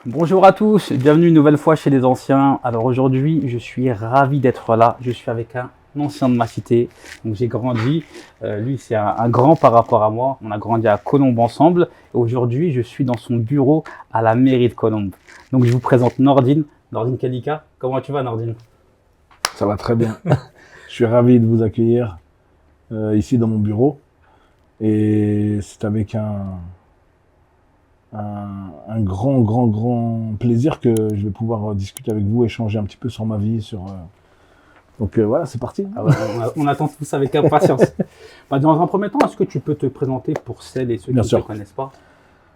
Bonjour à tous, bienvenue une nouvelle fois chez les anciens. Alors aujourd'hui, je suis ravi d'être là. Je suis avec un ancien de ma cité. Donc j'ai grandi. Lui, c'est un grand par rapport à moi. On a grandi à Colombes ensemble. Et aujourd'hui, je suis dans son bureau à la mairie de Colombes. Donc je vous présente Nordine. Nordine Kalika. Comment tu vas, Nordine? Ça va très bien. Je suis ravi de vous accueillir ici dans mon bureau. Et c'est avec un grand plaisir que je vais pouvoir discuter avec vous, échanger un petit peu sur ma vie. Donc voilà, c'est parti. Ah ouais, on attend tout ça avec impatience. Dans un premier temps, est-ce que tu peux te présenter pour celles et ceux Bien qui ne sûr. te connaissent pas?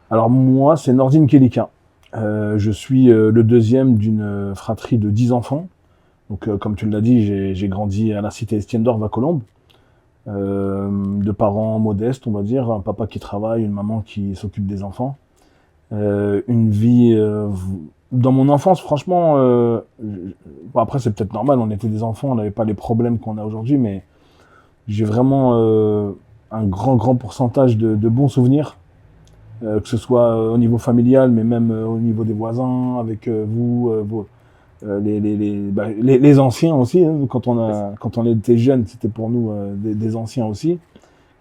Alors moi, c'est Nordine Kelika. Je suis le deuxième d'une fratrie de 10 enfants. Donc comme tu l'as dit, j'ai grandi à la cité Estienne d'Orve à Colombes. De parents modestes, on va dire, un papa qui travaille, une maman qui s'occupe des enfants. Une vie dans mon enfance, franchement, bon, après c'est peut-être normal, on était des enfants, on n'avait pas les problèmes qu'on a aujourd'hui, mais j'ai vraiment un grand pourcentage de bons souvenirs, que ce soit au niveau familial, mais même au niveau des voisins, avec vous, les anciens aussi, hein, quand on était jeunes, c'était pour nous des anciens aussi,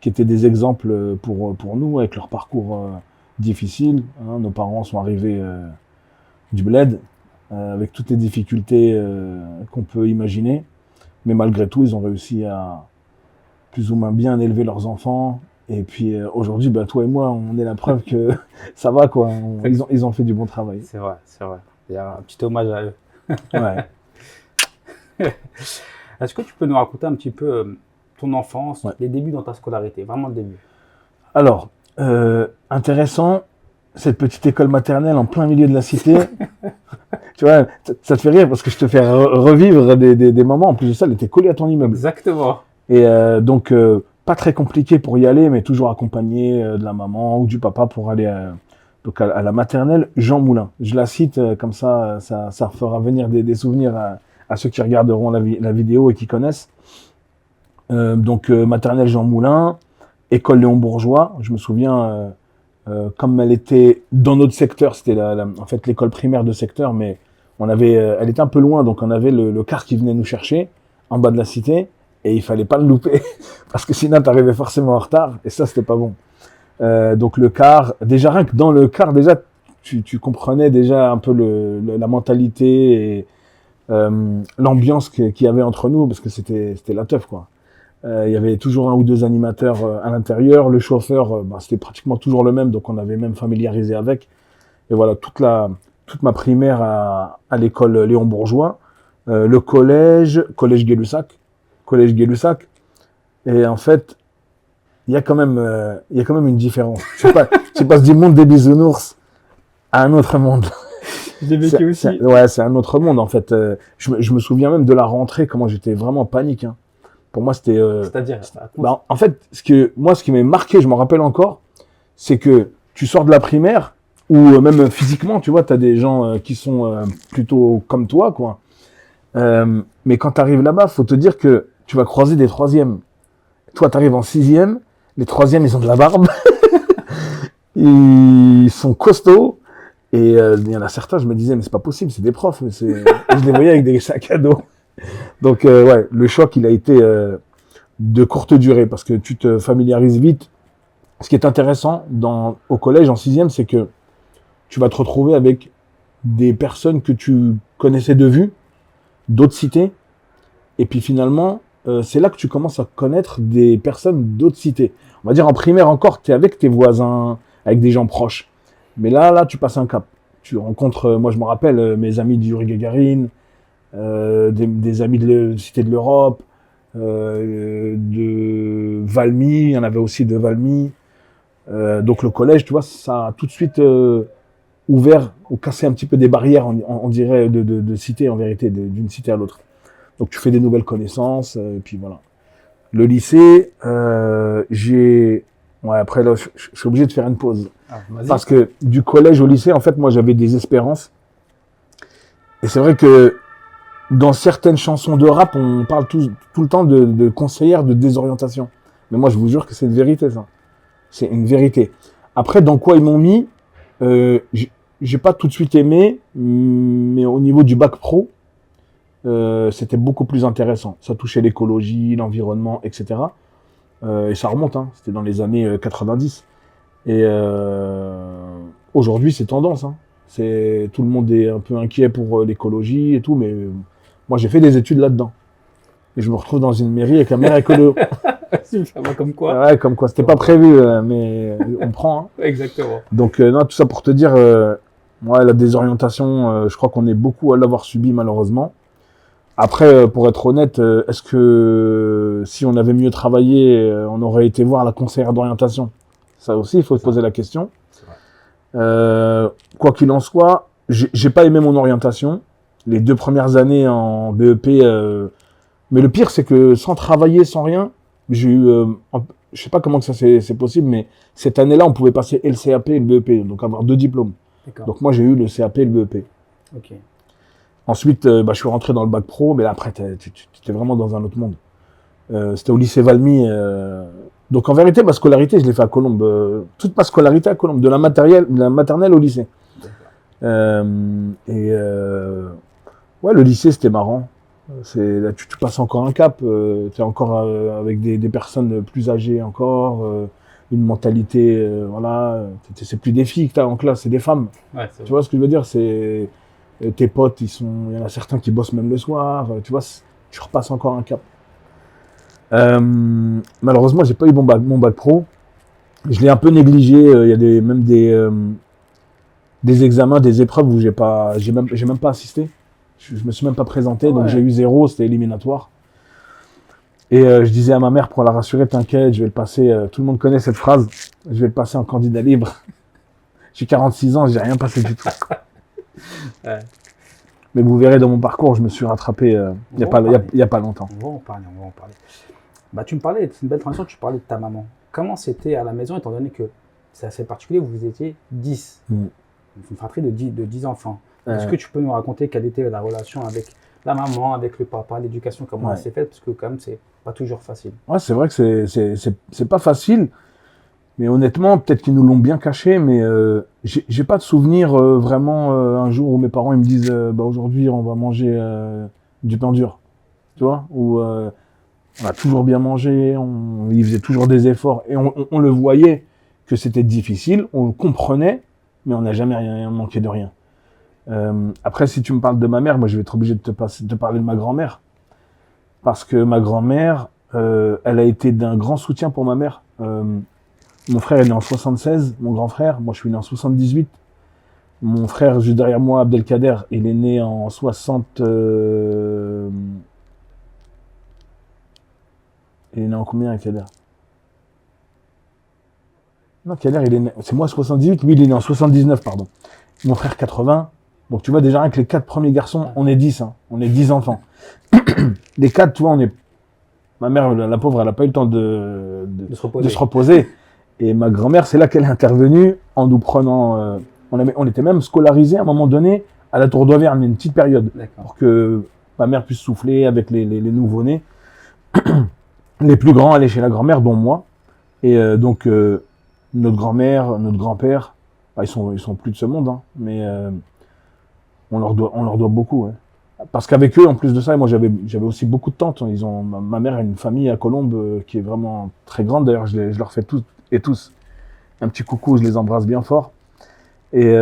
qui étaient des exemples pour nous, avec leur parcours difficile. Hein. Nos parents sont arrivés du bled, avec toutes les difficultés qu'on peut imaginer, mais malgré tout, ils ont réussi à plus ou moins bien élever leurs enfants. Et puis aujourd'hui, bah, toi et moi, on est la preuve que ça va, quoi. Ils ont fait du bon travail. C'est vrai, c'est vrai. Il y a un petit hommage à eux. Ouais. Est-ce que tu peux nous raconter un petit peu ton enfance, Ouais. les débuts dans ta scolarité, vraiment le début? Alors, intéressant, cette petite école maternelle en plein milieu de la cité. Tu vois, ça te fait rire parce que je te fais revivre des moments. En plus de ça, elle était collée à ton immeuble. Exactement. Et donc, pas très compliqué pour y aller, mais toujours accompagné de la maman ou du papa pour aller donc à la maternelle Jean Moulin. Je la cite comme ça fera venir des souvenirs à ceux qui regarderont la vidéo et qui connaissent. Donc, maternelle Jean Moulin, école Léon Bourgeois. Je me souviens, comme elle était dans notre secteur, c'était en fait l'école primaire de secteur, mais elle était un peu loin, donc on avait le car qui venait nous chercher en bas de la cité, et il fallait pas le louper parce que sinon t'arrivais forcément en retard, et ça c'était pas bon. Donc le car, déjà rien que dans le car, déjà tu comprenais déjà un peu la mentalité et l'ambiance qu'il y avait entre nous, parce que c'était la teuf, quoi. Il y avait toujours un ou deux animateurs à l'intérieur. Le chauffeur, c'était pratiquement toujours le même, donc on avait même familiarisé avec. Et voilà, toute ma primaire à l'école Léon Bourgeois, le collège Gay-Lussac. Et en fait, il y a quand même une différence. Tu passes du monde des bisounours à un autre monde. Je l'ai vécu aussi. C'est un autre monde en fait. Je me souviens même de la rentrée, comment j'étais vraiment en panique. Hein. Pour moi, c'était. C'est-à-dire, En fait, ce qui m'est marqué, je m'en rappelle encore, c'est que tu sors de la primaire, ou même physiquement, tu vois, tu as des gens qui sont plutôt comme toi, quoi. Mais quand tu arrives là-bas, faut te dire que tu vas croiser des troisièmes. Toi, tu arrives en sixième, les troisièmes, ils ont de la barbe, ils sont costauds, et il y en a certains, je me disais, mais c'est pas possible, c'est des profs, et je les voyais avec des sacs à dos. Donc ouais, le choc, il a été de courte durée parce que tu te familiarises vite. Ce qui est intéressant au collège en sixième, c'est que tu vas te retrouver avec des personnes que tu connaissais de vue, d'autres cités, et puis finalement, c'est là que tu commences à connaître des personnes d'autres cités. On va dire en primaire encore, tu es avec tes voisins, avec des gens proches. Mais là, tu passes un cap. Tu rencontres, moi je me rappelle, mes amis du Yuri Gagarin, des amis de Cité de l'Europe, de Valmy, il y en avait aussi de Valmy. Donc le collège, tu vois, ça a tout de suite ouvert ou cassé un petit peu des barrières, on dirait, de cité, en vérité, d'une cité à l'autre. Donc tu fais des nouvelles connaissances, et puis voilà. Le lycée, Ouais, après là, je suis obligé de faire une pause. Parce que du collège au lycée, en fait, moi j'avais des espérances. Et c'est vrai que dans certaines chansons de rap, on parle tout le temps de conseillères de désorientation. Mais moi, je vous jure que c'est une vérité, ça. C'est une vérité. Après, dans quoi ils m'ont mis, j'ai pas tout de suite aimé, mais au niveau du bac pro, c'était beaucoup plus intéressant. Ça touchait l'écologie, l'environnement, etc. Et ça remonte, hein. C'était dans les années 90. Et aujourd'hui, c'est tendance, hein. Tout le monde est un peu inquiet pour l'écologie et tout, mais moi, j'ai fait des études là-dedans. Et je me retrouve dans une mairie avec un maire écolo. Ça va comme quoi. Ouais, comme quoi, c'était pas prévu, mais on prend, hein. Exactement. Donc, non, tout ça pour te dire, moi, la désorientation, je crois qu'on est beaucoup à l'avoir subi, malheureusement. Après, pour être honnête, est-ce que si on avait mieux travaillé, on aurait été voir la conseillère d'orientation? Ça aussi, il faut se poser la question. Quoi qu'il en soit, j'ai pas aimé mon orientation. Les 2 premières années en BEP, mais le pire, c'est que sans travailler, sans rien, j'ai eu, je sais pas comment que ça c'est possible, mais cette année-là, on pouvait passer et le CAP et le BEP, donc avoir 2 diplômes. Donc moi, j'ai eu le CAP et le BEP. Ok. Ensuite, je suis rentré dans le bac pro, mais là, après, tu étais vraiment dans un autre monde. C'était au lycée Valmy. Donc en vérité, ma scolarité, je l'ai fait à Colombes. Toute ma scolarité à Colombes, de la maternelle au lycée. Ouais, le lycée, c'était marrant. Là, tu passes encore un cap. Tu es encore avec des personnes plus âgées encore. Une mentalité, voilà. C'est plus des filles que tu as en classe, c'est des femmes. Ouais, Tu vois ce que je veux dire? Tes potes, il y en a certains qui bossent même le soir. Tu vois, tu repasses encore un cap. Malheureusement, j'ai pas eu mon bac pro. Je l'ai un peu négligé. Il y a même des examens, des épreuves où j'ai même pas assisté. Je me suis même pas présenté, donc j'ai eu 0, c'était éliminatoire. Et je disais à ma mère pour la rassurer, t'inquiète, je vais le passer. Tout le monde connaît cette phrase. Je vais le passer en candidat libre. J'ai 46 ans, j'ai rien passé du tout. Ouais. Mais vous verrez dans mon parcours, je me suis rattrapé il y a pas longtemps. On va en parler. Bah, tu me parlais, c'est une belle transition, tu parlais de ta maman. Comment c'était à la maison, étant donné que c'est assez particulier, vous étiez 10. Une fratrie de 10 enfants. Est-ce que tu peux nous raconter quelle était la relation avec la maman, avec le papa, l'éducation, comment elle s'est faite? Parce que quand même, c'est pas toujours facile. Ouais, c'est vrai que c'est pas facile. Mais honnêtement, peut-être qu'ils nous l'ont bien caché, mais j'ai pas de souvenir vraiment un jour où mes parents ils me disent aujourd'hui on va manger du pain dur. Tu vois? Où on a toujours bien mangé, ils faisaient toujours des efforts et on le voyait que c'était difficile, on le comprenait, mais on n'a jamais rien manqué de rien. Après, si tu me parles de ma mère, moi je vais être obligé de te parler de ma grand-mère. Parce que ma grand-mère, elle a été d'un grand soutien pour ma mère. Mon frère est né en 76, mon grand frère, moi je suis né en 78. Mon frère juste derrière moi, Abdelkader, il est né en 60... Il est né en combien, Kader? Non, Kader, il est né... C'est moi 78, lui il est né en 79, pardon. Mon frère 80. Donc tu vois déjà rien que les 4 premiers garçons, on est 10, hein. On est 10 enfants. Les 4, tu vois, on est... Ma mère, la pauvre, elle n'a pas eu le temps de se reposer. Et ma grand-mère, c'est là qu'elle est intervenue en nous prenant... on était même scolarisés à un moment donné à la Tour d'Auvergne, une petite période, pour que ma mère puisse souffler avec les nouveau-nés. Les plus grands allaient chez la grand-mère, dont moi. Et donc, notre grand-mère, notre grand-père, ils sont plus de ce monde, hein, mais on leur doit beaucoup. Ouais. Parce qu'avec eux, en plus de ça, moi j'avais aussi beaucoup de tantes. Ma mère a une famille à Colombes qui est vraiment très grande. D'ailleurs, je leur fais toutes et tous un petit coucou, je les embrasse bien fort. Et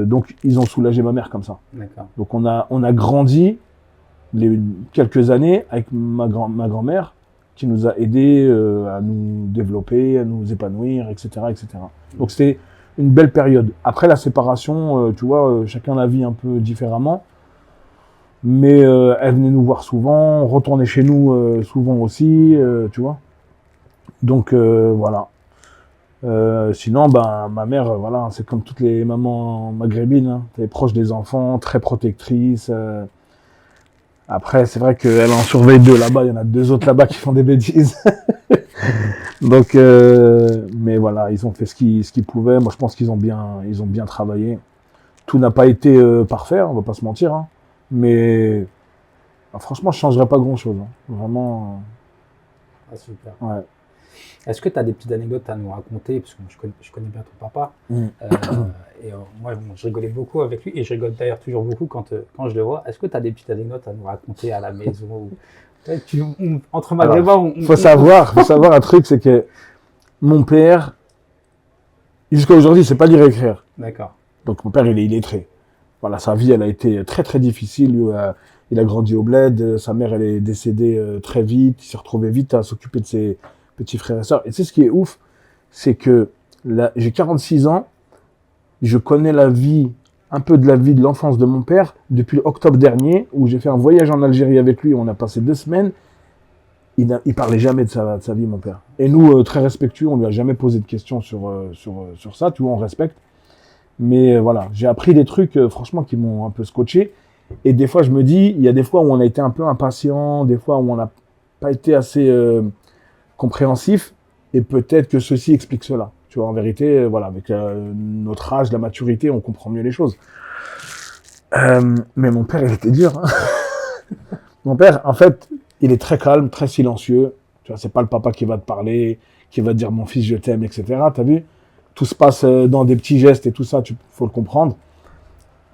donc, ils ont soulagé ma mère comme ça. Donc, on a grandi quelques années avec ma grand-mère qui nous a aidés à nous développer, à nous épanouir, etc., etc. Donc, c'était une belle période. Après la séparation, tu vois, chacun la vit un peu différemment. Mais elle venait nous voir souvent, retournait chez nous souvent aussi, tu vois. Donc, voilà. Sinon, ma mère, voilà, c'est comme toutes les mamans maghrébines, hein. Elle est proche des enfants, très protectrice. Après, c'est vrai qu'elle en surveille 2 là-bas, il y en a 2 autres là-bas qui font des bêtises. Donc, mais voilà, ils ont fait ce qu'ils pouvaient. Moi, je pense qu'ils ont bien travaillé. Tout n'a pas été parfait, on va pas se mentir, hein. Mais franchement, je changerais pas grand-chose, hein. Vraiment. Ah, super. Ouais. Est-ce que tu as des petites anecdotes à nous raconter? Parce que je connais bien ton papa. Moi, bon, je rigolais beaucoup avec lui et je rigole d'ailleurs toujours beaucoup quand je le vois. Est-ce que tu as des petites anecdotes à nous raconter à la maison Ouais, entre maghrébins, faut savoir un truc, c'est que mon père, jusqu'à aujourd'hui, c'est pas lire et écrire. D'accord. Donc mon père, il est illettré. Voilà, sa vie, elle a été très très difficile. Il a grandi au bled. Sa mère, elle est décédée très vite. Il s'est retrouvé vite à s'occuper de ses petits frères et sœurs. Et tu sais ce qui est ouf, c'est que là, j'ai 46 ans. Je connais un peu de la vie de l'enfance de mon père depuis octobre dernier, où j'ai fait un voyage en Algérie avec lui. On a passé 2 semaines. Il parlait jamais de sa vie, mon père. Et nous, très respectueux, on lui a jamais posé de questions sur ça. Tu vois, on respecte. Mais voilà, j'ai appris des trucs, franchement, qui m'ont un peu scotché. Et des fois, je me dis, il y a des fois où on a été un peu impatient, des fois où on n'a pas été assez compréhensif. Et peut-être que ceci explique cela. Tu vois, en vérité, voilà, avec notre âge, la maturité, on comprend mieux les choses. Mais mon père, il était dur. Hein. Mon père, en fait, il est très calme, très silencieux. Tu vois, c'est pas le papa qui va te parler, qui va te dire mon fils, je t'aime, etc. T'as vu? Tout se passe dans des petits gestes et tout ça, faut le comprendre.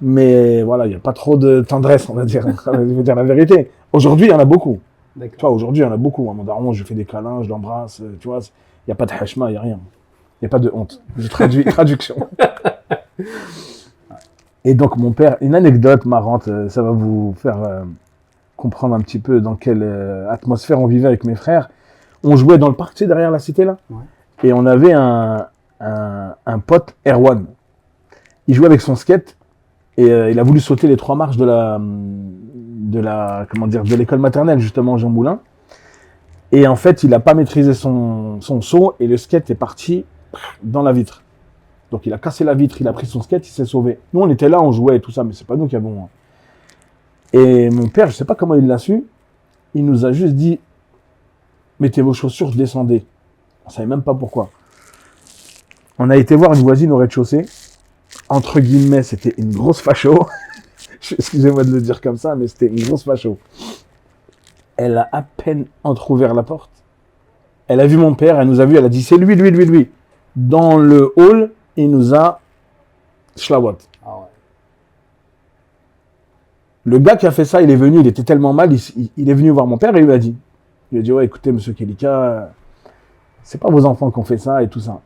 Mais voilà, il n'y a pas trop de tendresse, on va dire. Je vais dire la vérité. Aujourd'hui, il y en a beaucoup. Tu vois, aujourd'hui, il y en a beaucoup. À mon daron, je fais des câlins, je l'embrasse. Tu vois, il n'y a pas de hachma, il n'y a rien. Il n'y a pas de honte. Je traduis, traduction. Et donc, mon père, une anecdote marrante, ça va vous faire comprendre un petit peu dans quelle atmosphère on vivait avec mes frères. On jouait dans le parc, tu sais, derrière la cité, là. Ouais. Et on avait un pote, Erwan. Il jouait avec son skate et il a voulu sauter les 3 marches de l'école maternelle, justement, Jean Moulin. Et en fait, il n'a pas maîtrisé son saut et le skate est parti dans la vitre. Donc, il a cassé la vitre, il a pris son skate, il s'est sauvé. Nous, on était là, on jouait et tout ça, mais c'est pas nous qui avons. Et mon père, je sais pas comment il l'a su, il nous a juste dit mettez vos chaussures, descendez. On savait même pas pourquoi. On a été voir une voisine au rez-de-chaussée. Entre guillemets, c'était une grosse facho. Excusez-moi de le dire comme ça, mais c'était une grosse facho. Elle a à peine entrouvert la porte. Elle a vu mon père, elle nous a vu, elle a dit c'est lui. Dans le hall, il nous a schlawat. Ah ouais. Le gars qui a fait ça, il est venu, il était tellement mal, il est venu voir mon père et il lui a dit. Il a dit ouais, écoutez, monsieur Kelika, c'est pas vos enfants qui ont fait ça et tout ça.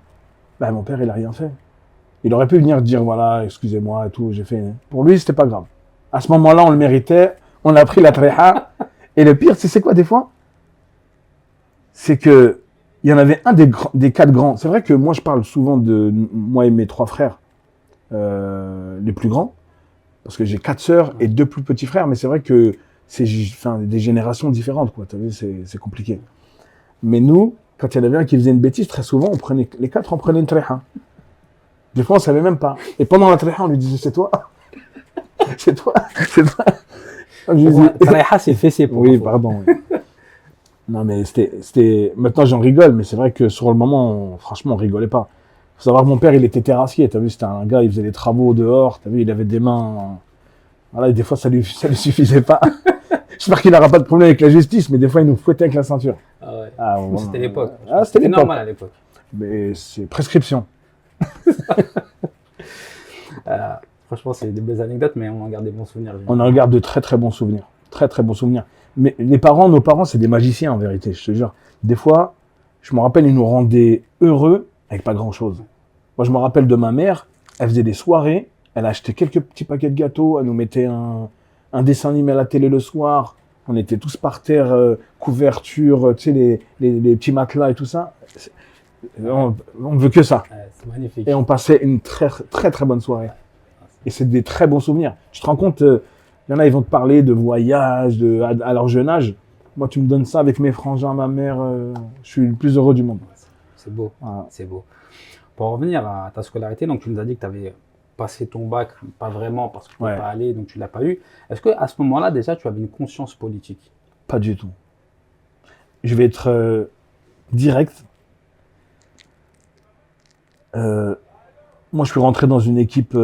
Ben, mon père, il a rien fait. Il aurait pu venir dire, voilà, excusez-moi et tout, j'ai fait. Pour lui, c'était pas grave. À ce moment-là, on le méritait, on a pris la tréha. Et le pire, c'est quoi des fois? C'est que, il y en avait un des 4 grands. C'est vrai que moi, je parle souvent de moi et mes 3 frères, les plus grands. Parce que j'ai 4 sœurs et 2 plus petits frères, mais c'est vrai que c'est des générations différentes, quoi. T'as vu, c'est compliqué. Mais nous, quand il y en avait un qui faisait une bêtise, très souvent, les 4, on prenait une tréha. Des fois, on savait même pas. Et pendant la tréha, on lui disait, c'est toi. C'est toi. Tréha, c'est fessé pour oui, pardon. Oui. Non, mais c'était. Maintenant, j'en rigole, mais c'est vrai que sur le moment, franchement, on rigolait pas. Faut savoir que mon père, il était terrassier. T'as vu, c'était un gars, il faisait des travaux dehors. T'as vu, il avait des mains. Voilà, et des fois, ça lui suffisait pas. J'espère qu'il n'aura pas de problème avec la justice, mais des fois, il nous fouettait avec la ceinture. Ah ouais. Ah, bon, c'était l'époque. Ah, c'était normal à l'époque. Mais c'est prescription. Franchement, c'est des belles anecdotes, mais on en garde des bons souvenirs. On en garde de très très bons souvenirs. Très très bons souvenirs. Mais nos parents, c'est des magiciens en vérité, je te jure. Des fois, je me rappelle, ils nous rendaient heureux avec pas grand chose. Moi, je me rappelle de ma mère, elle faisait des soirées, elle achetait quelques petits paquets de gâteaux, elle nous mettait un dessin animé à la télé le soir. On était tous par terre, couverture, tu sais, les petits matelas et tout ça. On veut que ça. C'est magnifique. Et on passait une très très très bonne soirée. Et c'est des très bons souvenirs. Tu te rends compte, il y en a, ils vont te parler de voyage, à leur jeune âge. Moi, tu me donnes ça avec mes frangins, ma mère, je suis le plus heureux du monde. C'est beau, voilà. C'est beau. Pour revenir à ta scolarité, donc tu nous as dit que tu avais passé ton bac, pas vraiment parce que tu n'es pas allé, donc tu ne l'as pas eu. Est-ce qu'à ce moment-là, déjà, tu avais une conscience politique? Pas du tout. Je vais être direct. Moi, je suis rentré dans une équipe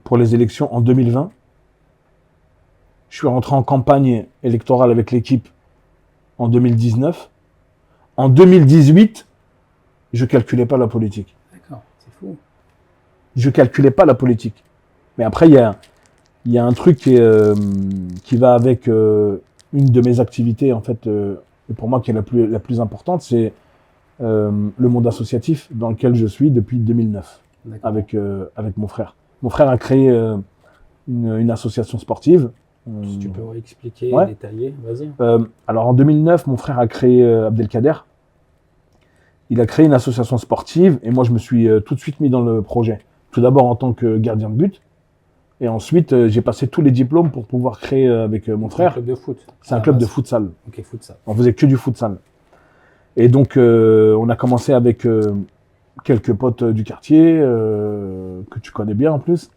pour les élections en 2020. Je suis rentré en campagne électorale avec l'équipe en 2019. En 2018, je calculais pas la politique. D'accord, c'est fou. Je calculais pas la politique. Mais après, il y a un truc qui va avec une de mes activités, en fait, et pour moi qui est la plus importante, c'est le monde associatif dans lequel je suis depuis 2009 avec mon frère. Mon frère a créé une association sportive. Si tu peux expliquer, Ouais. détailler, vas-y. Alors en 2009, mon frère a créé Abdelkader. Il a créé une association sportive et moi je me suis tout de suite mis dans le projet. Tout d'abord en tant que gardien de but et ensuite j'ai passé tous les diplômes pour pouvoir créer avec mon frère. C'est un club de foot. C'est un club de futsal. Ok, futsal. On faisait que du futsal. Et donc on a commencé avec quelques potes du quartier que tu connais bien en plus.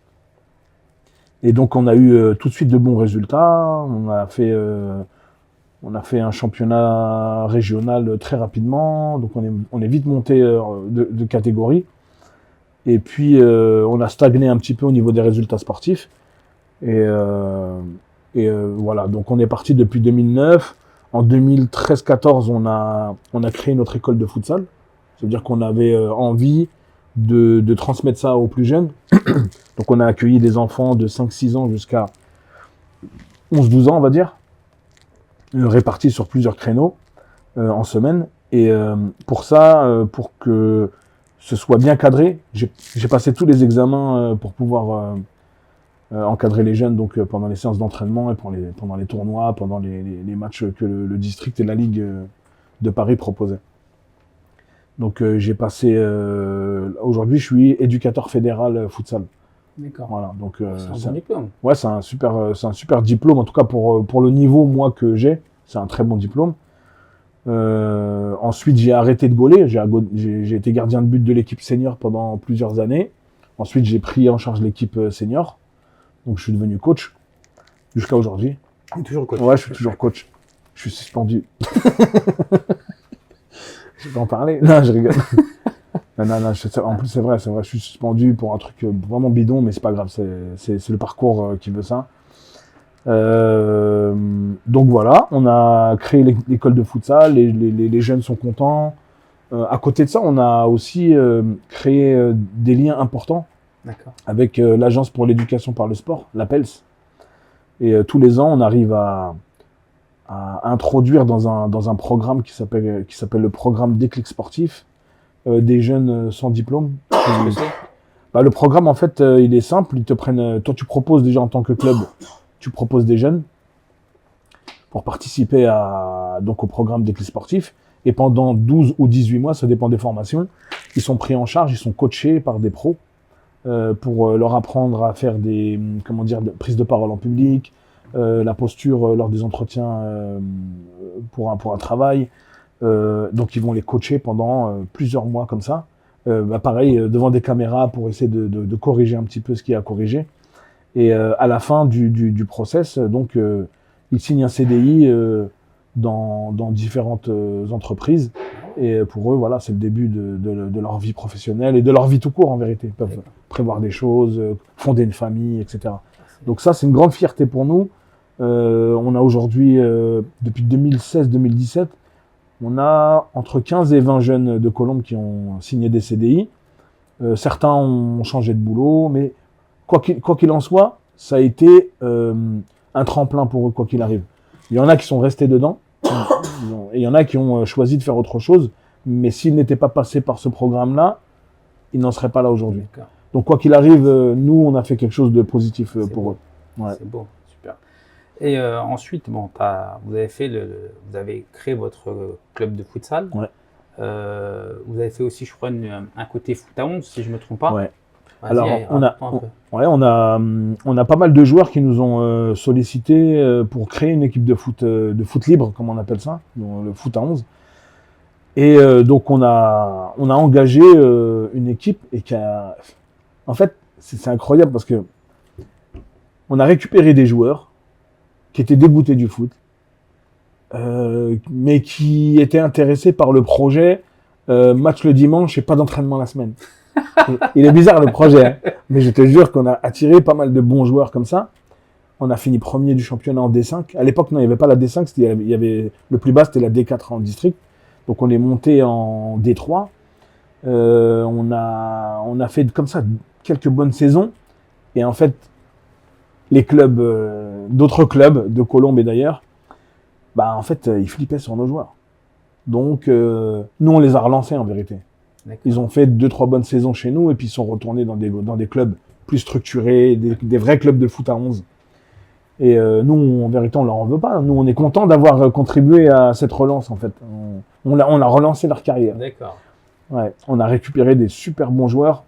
Et donc on a eu tout de suite de bons résultats. On a fait un championnat régional très rapidement, donc on est vite monté de catégorie. Et puis on a stagné un petit peu au niveau des résultats sportifs. Et voilà, donc on est parti depuis 2009. En 2013-14, on a créé notre école de futsal. C'est-à-dire qu'on avait envie de transmettre ça aux plus jeunes. Donc on a accueilli des enfants de 5-6 ans jusqu'à 11-12 ans, on va dire, répartis sur plusieurs créneaux en semaine. Et pour ça, pour que ce soit bien cadré, j'ai passé tous les examens pour pouvoir encadrer les jeunes donc pendant les séances d'entraînement et pendant les tournois, pendant les matchs que le district et la Ligue de Paris proposaient. Donc j'ai passé... aujourd'hui, je suis éducateur fédéral futsal. D'accord. Voilà, donc C'est un bon diplôme. ouais, c'est un super diplôme, en tout cas pour le niveau moi que j'ai, c'est un très bon diplôme. Ensuite, j'ai arrêté de gauler, j'ai été gardien de but de l'équipe senior pendant plusieurs années. Ensuite, j'ai pris en charge l'équipe senior, donc je suis devenu coach jusqu'à aujourd'hui. Et toujours coach. Ouais, je suis toujours coach. Je suis suspendu. Je vais en parler. Non, je rigole. Non, en plus, c'est vrai, je suis suspendu pour un truc vraiment bidon, mais c'est pas grave, c'est le parcours qui veut ça. Donc voilà, on a créé l'école de futsal, les jeunes sont contents. À côté de ça, on a aussi créé des liens importants avec l'Agence pour l'éducation par le sport, l'APELS. Et tous les ans, on arrive à introduire dans un programme qui s'appelle le programme Déclic Sportif, des jeunes sans diplôme. Le programme, en fait, il est simple. Ils te prennent, toi, tu proposes déjà en tant que club, tu proposes des jeunes pour participer donc au programme Déclic Sportif. Et pendant 12 ou 18 mois, ça dépend des formations, ils sont pris en charge, ils sont coachés par des pros pour leur apprendre à faire des prises de parole en public, la posture lors des entretiens pour un travail. Donc ils vont les coacher pendant plusieurs mois comme ça. Pareil, devant des caméras pour essayer de corriger un petit peu ce qu'il y a à corriger. Et à la fin du process, donc ils signent un CDI dans différentes entreprises. Et pour eux, voilà, c'est le début de leur vie professionnelle et de leur vie tout court en vérité. Ils peuvent prévoir des choses, fonder une famille, etc. Donc ça, c'est une grande fierté pour nous. On a aujourd'hui, depuis 2016-2017, on a entre 15 et 20 jeunes de Colombes qui ont signé des CDI. Certains ont changé de boulot, mais quoi qu'il en soit, ça a été un tremplin pour eux, quoi qu'il arrive. Il y en a qui sont restés dedans, et il y en a qui ont choisi de faire autre chose, mais s'ils n'étaient pas passés par ce programme-là, ils n'en seraient pas là aujourd'hui. Donc quoi qu'il arrive, nous, on a fait quelque chose de positif pour eux. Ouais. C'est beau, super. Et ensuite, bon, vous avez créé votre club de futsal. Ouais. Vous avez fait aussi, je crois, un côté foot à 11, si je ne me trompe pas. Ouais. Alors, on a pas mal de joueurs qui nous ont sollicité pour créer une équipe de foot libre, comme on appelle ça, le foot à 11. Et donc, on a engagé une équipe et en fait, c'est incroyable parce que on a récupéré des joueurs qui étaient dégoûtés du foot, mais qui étaient intéressés par le projet match le dimanche et pas d'entraînement la semaine. Il est bizarre le projet, hein, mais je te jure qu'on a attiré pas mal de bons joueurs comme ça. On a fini premier du championnat en D5. À l'époque, non, il n'y avait pas la D5, il y avait le plus bas, c'était la D4 en district. Donc on est monté en D3. On a fait comme ça quelques bonnes saisons. Et en fait, les clubs, d'autres clubs, de Colombes et d'ailleurs, bah, en fait, ils flippaient sur nos joueurs. Donc, nous, on les a relancés en vérité. D'accord. Ils ont fait 2-3 bonnes saisons chez nous et puis ils sont retournés dans des clubs plus structurés, des vrais clubs de foot à 11. Et nous, en vérité, on leur en veut pas. Nous, on est content d'avoir contribué à cette relance, en fait. On a relancé leur carrière. D'accord. Ouais, on a récupéré des super bons joueurs.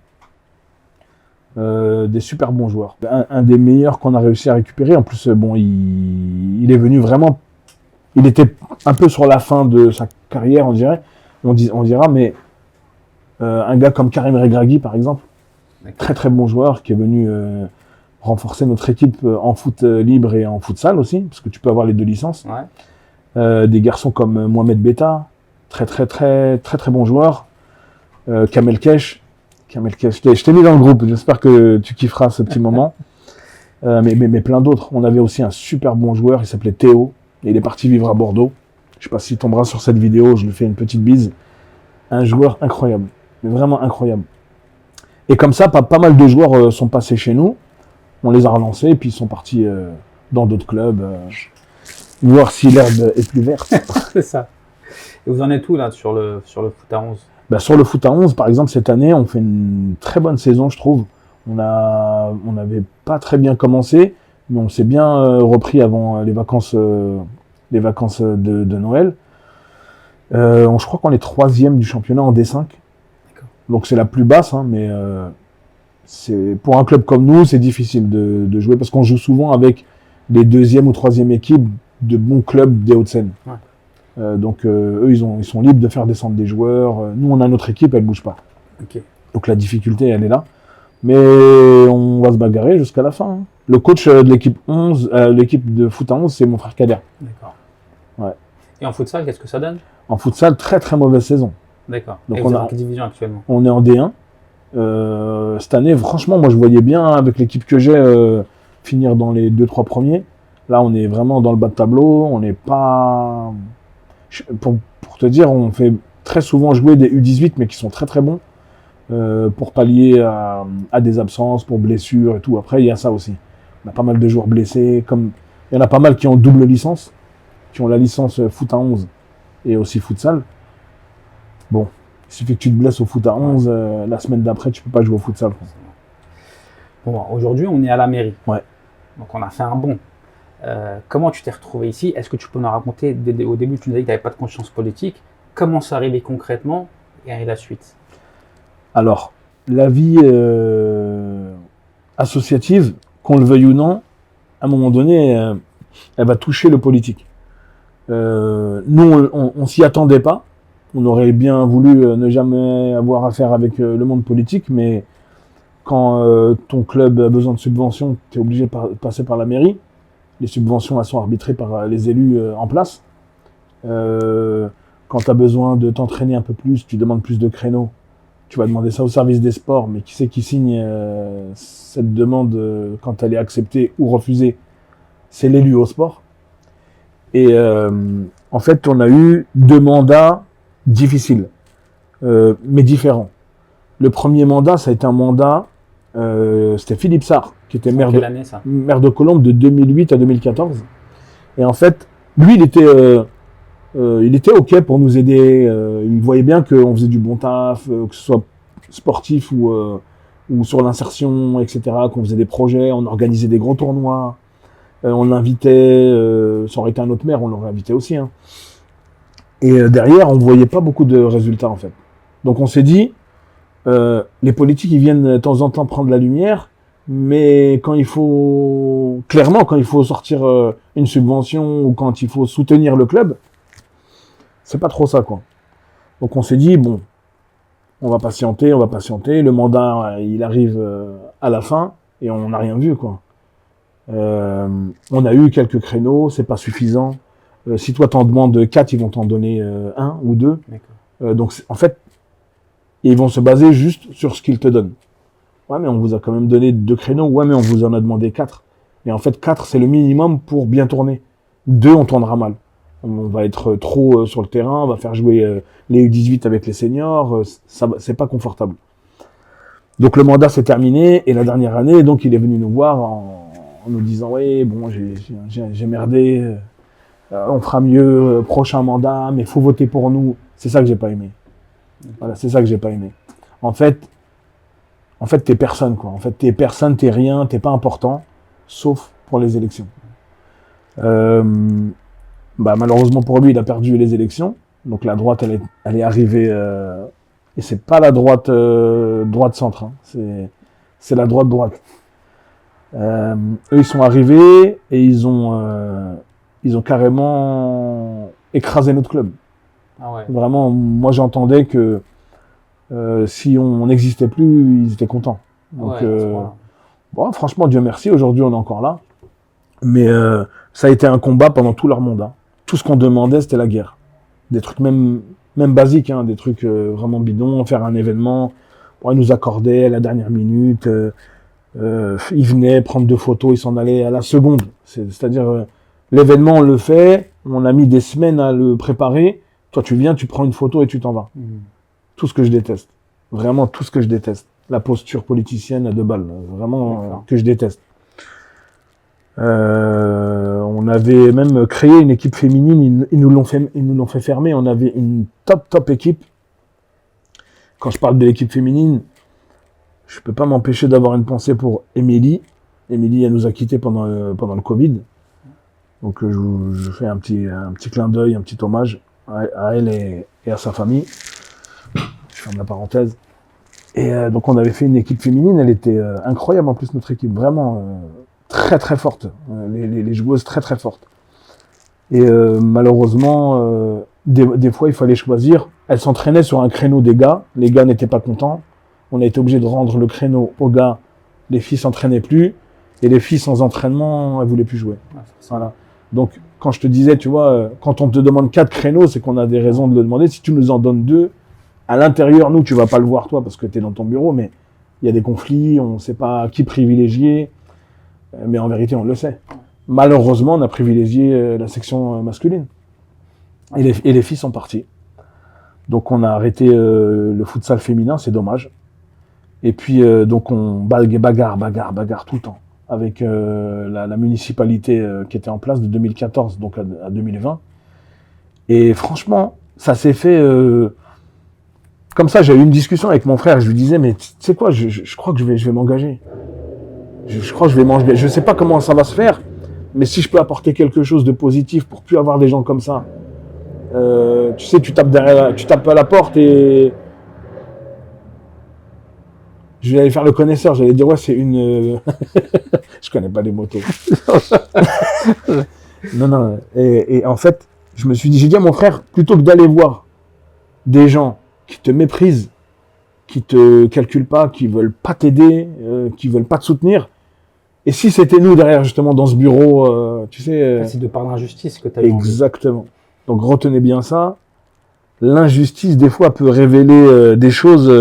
Un des meilleurs qu'on a réussi à récupérer. En plus, bon, il est venu vraiment. Il était un peu sur la fin de sa carrière, on dirait. On dira, mais un gars comme Karim Regragui, par exemple, très très bon joueur, qui est venu renforcer notre équipe en foot libre et en futsal aussi, parce que tu peux avoir les 2 licences. Ouais. Des garçons comme Mohamed Betta, très bon joueur. Kamel Kesh, je t'ai mis dans le groupe, j'espère que tu kifferas ce petit moment. Mais plein d'autres. On avait aussi un super bon joueur, il s'appelait Théo, et il est parti vivre à Bordeaux. Je sais pas s'il tombera sur cette vidéo, je lui fais une petite bise. Un joueur incroyable, mais vraiment incroyable. Et comme ça, pas mal de joueurs sont passés chez nous, on les a relancés, et puis ils sont partis dans d'autres clubs, voir si l'herbe est plus verte. C'est ça. Et vous en êtes où là sur le foot à 11? Bah, sur le foot à 11, par exemple, cette année, on fait une très bonne saison, je trouve. On n'avait pas très bien commencé, mais on s'est bien repris avant les vacances de Noël. Je crois qu'on est 3e du championnat en D5. Donc c'est la plus basse, hein, mais pour un club comme nous, c'est difficile de jouer parce qu'on joue souvent avec les 2e ou 3e équipes de bons clubs des Hauts-de-Seine. Ouais. Donc eux, ils sont libres de faire descendre des joueurs. Nous, on a notre équipe, elle bouge pas. Ok. Donc la difficulté, elle est là. Mais on va se bagarrer jusqu'à la fin. Hein. Le coach de l'équipe 11, l'équipe de foot à 11, c'est mon frère Kader. D'accord. Ouais. Et en futsal, qu'est-ce que ça donne? En futsal, très très mauvaise saison. D'accord. Donc et vous êtes en quelle division actuellement? On est en D1. Cette année, franchement, moi je voyais bien avec l'équipe que j'ai finir dans les 2-3 premiers. Là, on est vraiment dans le bas de tableau. On n'est pas... Pour te dire, on fait très souvent jouer des U18, mais qui sont très très bons pour pallier à des absences, pour blessures et tout. Après, il y a ça aussi. On a pas mal de joueurs blessés. Il y en a pas mal qui ont double licence, qui ont la licence foot à 11 et aussi futsal. Bon, il suffit que tu te blesses au foot à 11, la semaine d'après, tu peux pas jouer au futsal. Bon, aujourd'hui, on est à la mairie. Ouais. Donc, on a fait un bond. Comment tu t'es retrouvé ici? Est-ce que tu peux nous raconter, au début, tu nous as dit que tu n'avais pas de conscience politique. Comment ça arrivé concrètement et la suite? Alors, la vie associative, qu'on le veuille ou non, à un moment donné, elle va toucher le politique. Nous, on s'y attendait pas. On aurait bien voulu ne jamais avoir affaire avec le monde politique, mais quand ton club a besoin de subventions, tu es obligé de passer par la mairie. Les subventions, elles sont arbitrées par les élus en place. Quand tu as besoin de t'entraîner un peu plus, tu demandes plus de créneaux. Tu vas demander ça au service des sports, mais qui c'est qui signe cette demande quand elle est acceptée ou refusée? C'est l'élu au sport. Et en fait, on a eu 2 mandats difficiles, mais différents. Le premier mandat, ça a été un mandat, c'était Philippe Sarr, qui était maire de Colombes de 2008 à 2014. Et en fait, lui, il était OK pour nous aider. Il voyait bien qu'on faisait du bon taf, que ce soit sportif ou sur l'insertion, etc., qu'on faisait des projets, on organisait des gros tournois. On l'invitait, ça aurait été un autre maire, on l'aurait invité aussi. Hein. Et derrière, on ne voyait pas beaucoup de résultats, en fait. Donc on s'est dit, les politiques, ils viennent de temps en temps prendre la lumière, mais quand il faut sortir une subvention ou quand il faut soutenir le club, c'est pas trop ça, quoi. Donc on s'est dit, bon, on va patienter. Le mandat, il arrive à la fin et on n'a rien vu, quoi. On a eu quelques créneaux, c'est pas suffisant. Si toi t'en demandes 4, ils vont t'en donner 1 ou 2. Donc en fait, ils vont se baser juste sur ce qu'ils te donnent. Ouais, mais on vous a quand même donné 2 créneaux. Ouais, mais on vous en a demandé 4. Et en fait, 4, c'est le minimum pour bien tourner. 2, on tournera mal. on va être trop sur le terrain, on va faire jouer les U18 avec les seniors, c'est pas confortable. Donc le mandat s'est terminé et la dernière année, donc il est venu nous voir en nous disant ouais bon j'ai merdé, on fera mieux, prochain mandat, mais faut voter pour nous. C'est ça que j'ai pas aimé. Voilà, c'est ça que j'ai pas aimé. En fait t'es personne quoi. En fait t'es personne, t'es rien, t'es pas important, sauf pour les élections. Malheureusement pour lui, il a perdu les élections. Donc la droite, elle est arrivée. Et c'est pas la droite centre. Hein. C'est la droite. Eux, ils sont arrivés et ils ont carrément écrasé notre club. Ah ouais. Vraiment, moi j'entendais que si on n'existait plus, ils étaient contents. Donc, bon, franchement, Dieu merci, aujourd'hui on est encore là. Mais ça a été un combat pendant tout leur mandat. Tout ce qu'on demandait, c'était la guerre. Des trucs même basiques, hein, des trucs vraiment bidons, faire un événement. Bon, ils nous accordaient à la dernière minute. Ils venaient prendre 2 photos, ils s'en allaient à la seconde. C'est-à-dire, l'événement, on le fait, on a mis des semaines à le préparer. Toi, tu viens, tu prends une photo et tu t'en vas. Tout ce que je déteste. Vraiment tout ce que je déteste. La posture politicienne à 2 balles. Vraiment que je déteste. On avait même créé une équipe féminine, ils nous l'ont fait fermer. On avait une top équipe. Quand je parle de l'équipe féminine, je peux pas m'empêcher d'avoir une pensée pour Émilie. Émilie, elle nous a quittés pendant le Covid. Donc je fais un petit clin d'œil, un petit hommage à elle et à sa famille. Je ferme la parenthèse. Et donc on avait fait une équipe féminine, elle était incroyable en plus, notre équipe, vraiment très très forte, les joueuses très très fortes. Et malheureusement, des fois il fallait choisir. Elles s'entraînaient sur un créneau des gars, les gars n'étaient pas contents. On a été obligé de rendre le créneau aux gars. Les filles s'entraînaient plus, et les filles sans entraînement, elles voulaient plus jouer. Voilà. Donc quand je te disais, tu vois, quand on te demande 4 créneaux, c'est qu'on a des raisons de le demander. Si tu nous en donnes 2, à l'intérieur, nous, tu vas pas le voir toi parce que tu es dans ton bureau, mais il y a des conflits, on ne sait pas qui privilégier. Mais en vérité, on le sait. Malheureusement, on a privilégié la section masculine. Et les filles sont parties. Donc, on a arrêté le futsal féminin, c'est dommage. Et puis, donc, on bagarre tout le temps. Avec la municipalité qui était en place de 2014 donc à 2020. Et franchement, ça s'est fait... comme ça, j'ai eu une discussion avec mon frère. Je lui disais, mais tu sais quoi, je crois que je vais m'engager. Je crois que je vais m'engager. Je sais pas comment ça va se faire, mais si je peux apporter quelque chose de positif pour plus avoir des gens comme ça. Tu sais, tu tapes à la porte et je vais aller faire le connaisseur. J'allais dire ouais, c'est une. Je connais pas les motos. Non. Et en fait, je me suis dit, j'ai dit à mon frère, plutôt que d'aller voir des gens qui te méprisent, qui te calculent pas, qui veulent pas t'aider, qui veulent pas te soutenir. Et si c'était nous derrière justement dans ce bureau, tu sais. C'est de par l'injustice que tu as eu. Exactement. Donc retenez bien ça. L'injustice des fois peut révéler des choses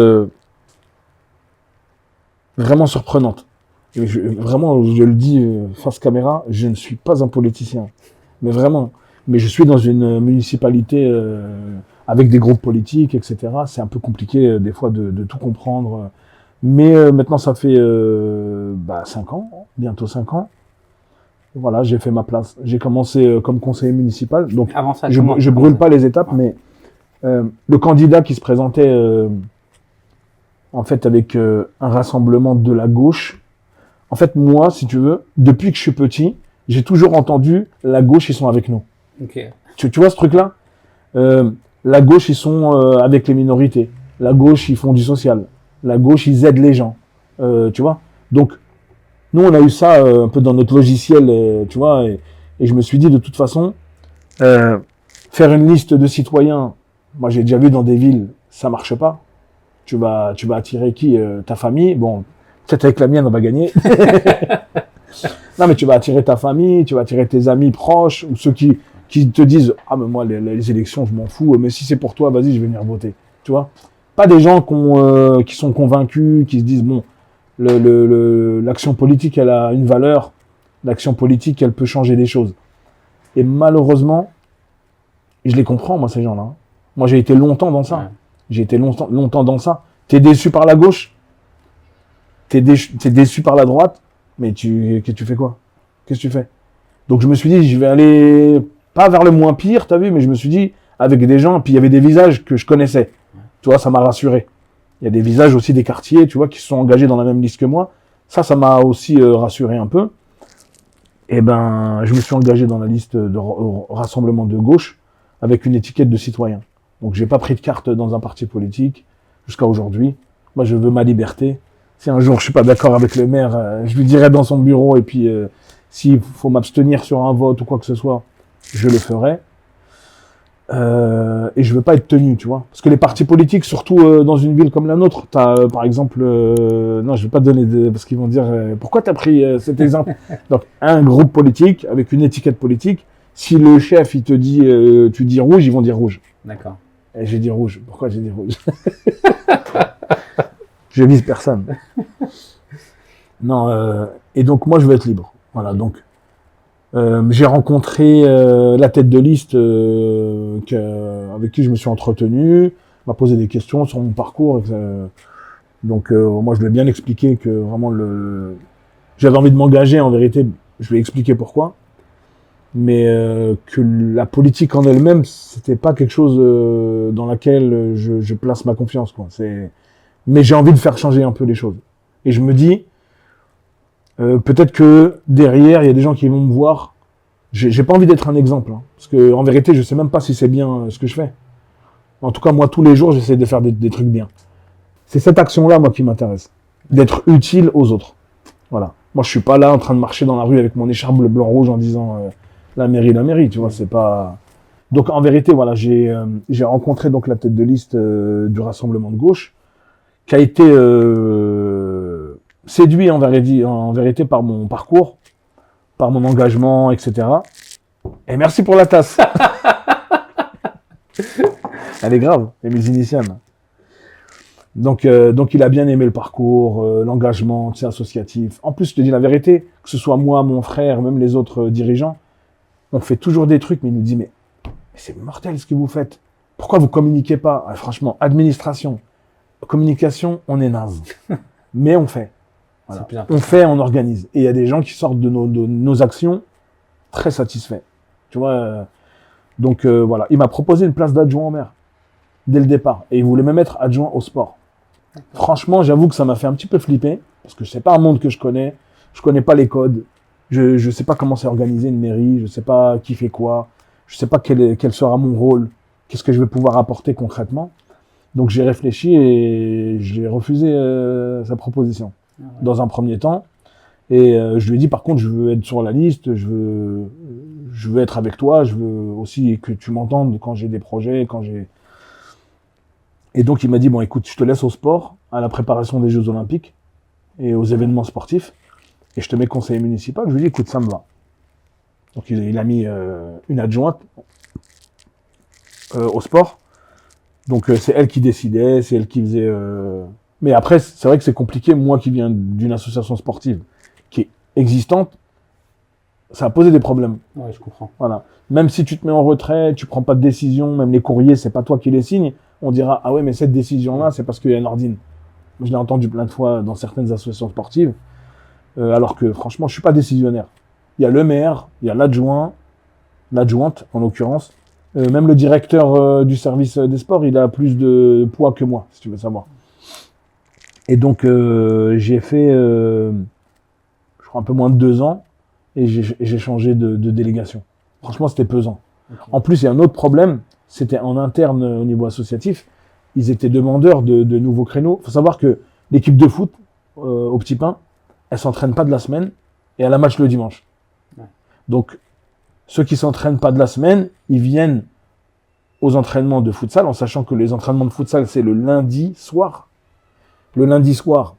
vraiment surprenantes. Et vraiment, je le dis face caméra, je ne suis pas un politicien, mais vraiment. Mais je suis dans une municipalité. Avec des groupes politiques, etc. C'est un peu compliqué des fois de tout comprendre. Mais maintenant, ça fait 5 ans, bientôt 5 ans. Voilà, j'ai fait ma place. J'ai commencé comme conseiller municipal. Donc, avant ça, je brûle pas les étapes, mais le candidat qui se présentait en fait avec un rassemblement de la gauche. En fait, moi, si tu veux, depuis que je suis petit, j'ai toujours entendu la gauche, ils sont avec nous. Okay. Tu vois ce truc-là la gauche, ils sont avec les minorités. La gauche, ils font du social. La gauche, ils aident les gens. Tu vois. Donc, nous, on a eu ça un peu dans notre logiciel, tu vois. Et je me suis dit, de toute façon, faire une liste de citoyens, moi, j'ai déjà vu dans des villes, ça marche pas. Tu vas attirer qui ta famille. Bon, peut-être avec la mienne, on va gagner. Non, mais tu vas attirer ta famille, tu vas attirer tes amis proches, ou ceux qui te disent « Ah, mais moi, les élections, je m'en fous, mais si c'est pour toi, vas-y, je vais venir voter. » Tu vois. Pas des gens qui sont convaincus, qui se disent « Bon, l'action politique, elle a une valeur. L'action politique, elle peut changer des choses. » Et malheureusement, Et je les comprends, moi, ces gens-là. Moi, j'ai été longtemps dans ça. Ouais. J'ai été longtemps dans ça. T'es déçu par la gauche, t'es déçu par la droite, mais tu fais quoi? Qu'est-ce que tu fais? Donc je me suis dit, je vais aller pas vers le moins pire, t'as vu, mais je me suis dit, avec des gens, puis il y avait des visages que je connaissais. Tu vois, ça m'a rassuré. Il y a des visages aussi des quartiers, tu vois, qui se sont engagés dans la même liste que moi. Ça m'a aussi rassuré un peu. Et ben, je me suis engagé dans la liste de rassemblement de gauche avec une étiquette de citoyen. Donc j'ai pas pris de carte dans un parti politique jusqu'à aujourd'hui. Moi, je veux ma liberté. Si un jour je suis pas d'accord avec le maire, je lui dirai dans son bureau, et puis s'il faut m'abstenir sur un vote ou quoi que ce soit, je le ferai. Et je veux pas être tenu, tu vois. Parce que les partis politiques, surtout dans une ville comme la nôtre, t'as par exemple, non, je vais pas te donner parce qu'ils vont dire pourquoi t'as pris cet exemple. Donc un groupe politique avec une étiquette politique, si le chef il te dit, tu dis rouge, ils vont dire rouge. D'accord. Et j'ai dit rouge. Pourquoi j'ai dit rouge? Je vise personne. Non, et donc moi je veux être libre. Voilà, donc j'ai rencontré la tête de liste avec qui je me suis entretenu, m'a posé des questions sur mon parcours. Donc moi je lui ai bien expliqué que vraiment j'avais envie de m'engager, en vérité, je lui ai expliqué pourquoi. Mais que la politique en elle-même, c'était pas quelque chose dans laquelle je place ma confiance, quoi. Mais j'ai envie de faire changer un peu les choses. Et je me dis, peut-être que derrière, il y a des gens qui vont me voir. J'ai pas envie d'être un exemple, hein, parce que en vérité, je sais même pas si c'est bien ce que je fais. En tout cas, moi, tous les jours, j'essaie de faire des trucs bien. C'est cette action-là, moi, qui m'intéresse. D'être utile aux autres. Voilà. Moi, je suis pas là en train de marcher dans la rue avec mon écharpe bleu, blanc, rouge en disant la mairie, tu vois, c'est pas... Donc, en vérité, voilà, j'ai rencontré donc la tête de liste du Rassemblement de gauche, qui a été séduit en vérité par mon parcours, par mon engagement, etc. Et merci pour la tasse. Elle est grave, et mes initiales. Donc il a bien aimé le parcours, l'engagement, tu sais, associatif. En plus, je te dis la vérité, que ce soit moi, mon frère, même les autres dirigeants, on fait toujours des trucs, mais il nous dit, mais c'est mortel ce que vous faites. Pourquoi vous communiquez pas? Franchement, administration, communication, on est naze. Mais on fait. Voilà. On fait, on organise. Et il y a des gens qui sortent de nos actions très satisfaits. Tu vois, donc voilà. Il m'a proposé une place d'adjoint au maire dès le départ. Et il voulait même être adjoint au sport. Franchement, j'avoue que ça m'a fait un petit peu flipper, parce que c'est pas un monde que je connais pas les codes, je sais pas comment c'est organisé une mairie, je sais pas qui fait quoi, je sais pas quel sera mon rôle, qu'est-ce que je vais pouvoir apporter concrètement. Donc j'ai réfléchi et j'ai refusé sa proposition dans un premier temps. Et je lui ai dit, par contre, je veux être sur la liste, je veux être avec toi, je veux aussi que tu m'entendes quand j'ai des projets, Et donc il m'a dit, bon écoute, je te laisse au sport, à la préparation des Jeux Olympiques et aux événements sportifs, et je te mets conseiller municipal. Je lui ai dit, écoute, ça me va. Donc il a mis une adjointe au sport. Donc c'est elle qui décidait, c'est elle qui faisait... Mais après, c'est vrai que c'est compliqué, moi qui viens d'une association sportive qui est existante, ça a posé des problèmes. Ouais, je comprends. Voilà. Même si tu te mets en retrait, tu prends pas de décision, même les courriers, c'est pas toi qui les signes, on dira, ah ouais, mais cette décision-là, c'est parce qu'il y a une ordine. Je l'ai entendu plein de fois dans certaines associations sportives, alors que franchement, je suis pas décisionnaire. Il y a le maire, il y a l'adjointe, en l'occurrence, même le directeur du service des sports, il a plus de poids que moi, si tu veux savoir. Et donc, j'ai fait, je crois, un peu moins de 2 ans, et j'ai changé de délégation. Franchement, c'était pesant. Okay. En plus, il y a un autre problème, c'était en interne au niveau associatif, ils étaient demandeurs de nouveaux créneaux. Il faut savoir que l'équipe de foot au Petit Pain, elle s'entraîne pas de la semaine et elle a match le dimanche. Ouais. Donc, ceux qui s'entraînent pas de la semaine, ils viennent aux entraînements de futsal, en sachant que les entraînements de futsal, c'est le lundi soir. Le lundi soir,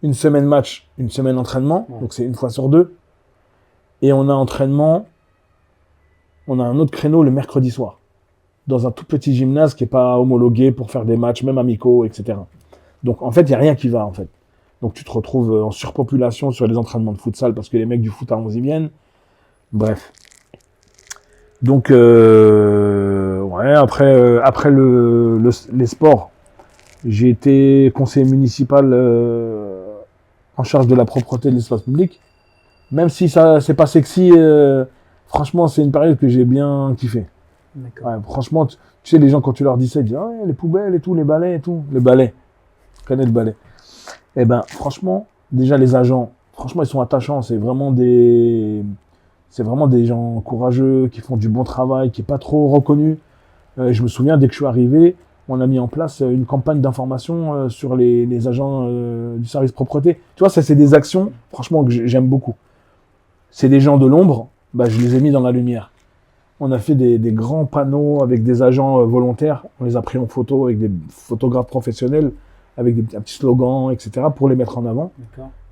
une semaine match, une semaine entraînement, ouais. Donc c'est une fois sur 2. Et on a un autre créneau le mercredi soir, dans un tout petit gymnase qui est pas homologué pour faire des matchs, même amicaux, etc. Donc en fait, il y a rien qui va, en fait. Donc tu te retrouves en surpopulation sur les entraînements de futsal parce que les mecs du foot à 11 y viennent. Bref. Donc, ouais, après les sports, j'ai été conseiller municipal en charge de la propreté de l'espace public. Même si ça c'est pas sexy, franchement, c'est une période que j'ai bien kiffé. D'accord. Ouais, franchement, tu sais, les gens, quand tu leur dis ça, ils disent ah, ouais, les poubelles et tout, les balais et tout. Les balais. Je connais le balai. Eh ben, franchement, déjà, les agents, franchement, ils sont attachants. C'est vraiment des gens courageux, qui font du bon travail, qui est pas trop reconnu. Je me souviens, dès que je suis arrivé, on a mis en place une campagne d'information sur les agents du service propreté. Tu vois, ça, c'est des actions, franchement, que j'aime beaucoup. C'est des gens de l'ombre, bah, je les ai mis dans la lumière. On a fait des grands panneaux avec des agents volontaires. On les a pris en photo avec des photographes professionnels, avec un petit slogan, etc., pour les mettre en avant.